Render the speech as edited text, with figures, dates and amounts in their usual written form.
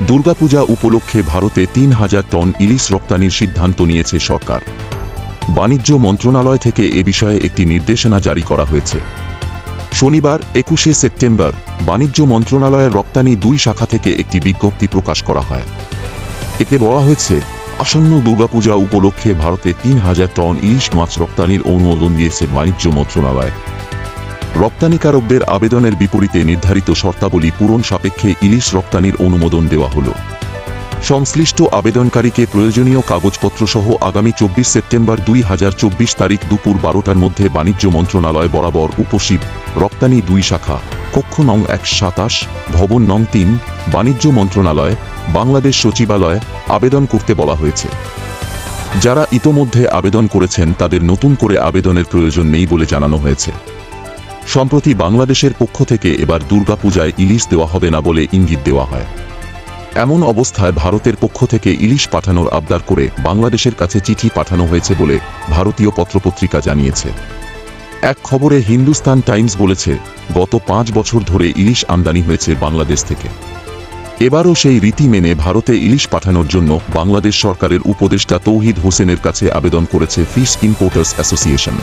দুর্গাপূজা উপলক্ষে ভারতে ৩,০০০ টন ইলিশ রপ্তানির সিদ্ধান্ত নিয়েছে সরকার। বাণিজ্য মন্ত্রণালয় থেকে এ বিষয়ে একটি নির্দেশনা জারি করা হয়েছে। শনিবার ২১শে সেপ্টেম্বর বাণিজ্য মন্ত্রণালয়ের রপ্তানি ২ শাখা থেকে একটি বিজ্ঞপ্তি প্রকাশ করা হয়। এতে বলা হয়েছে, আসন্ন দুর্গাপূজা উপলক্ষে ভারতে ৩,০০০ টন ইলিশ মাছ রপ্তানির অনুমোদন দিয়েছে বাণিজ্য মন্ত্রণালয়। রপ্তানিকারকদের আবেদনের বিপরীতে নির্ধারিত শর্তাবলী পূরণ সাপেক্ষে ইলিশ রপ্তানির অনুমোদন দেওয়া হল। সংশ্লিষ্ট আবেদনকারীকে প্রয়োজনীয় কাগজপত্র সহ আগামী ২৪ সেপ্টেম্বর ২০২৪ তারিখ দুপুর ১২টার মধ্যে বাণিজ্য মন্ত্রণালয় বরাবর উপশিব রপ্তানি ২ শাখা, কক্ষ নং ১২৭, ভবন নং ৩, বাণিজ্য মন্ত্রণালয়, বাংলাদেশ সচিবালয় আবেদন করতে বলা হয়েছে। যারা ইতোমধ্যে আবেদন করেছেন তাদের নতুন করে আবেদনের প্রয়োজন নেই বলে জানানো হয়েছে। সম্প্রতি বাংলাদেশের পক্ষ থেকে এবার দুর্গাপূজায় ইলিশ দেওয়া হবে না বলে ইঙ্গিত দেওয়া হয়। এমন অবস্থায় ভারতের পক্ষ থেকে ইলিশ পাঠানোর আবদার করে বাংলাদেশের কাছে চিঠি পাঠানো হয়েছে বলে ভারতীয় পত্রপত্রিকা জানিয়েছে। এক খবরে হিন্দুস্তান টাইমস বলেছে, গত ৫ বছর ধরে ইলিশ আমদানি হয়েছে বাংলাদেশ থেকে। এবারও সেই রীতি মেনে ভারতে ইলিশ পাঠানোর জন্য বাংলাদেশ সরকারের উপদেষ্টা তৌহিদ হোসেনের কাছে আবেদন করেছে ফিশ ইম্পোর্টার্স অ্যাসোসিয়েশন।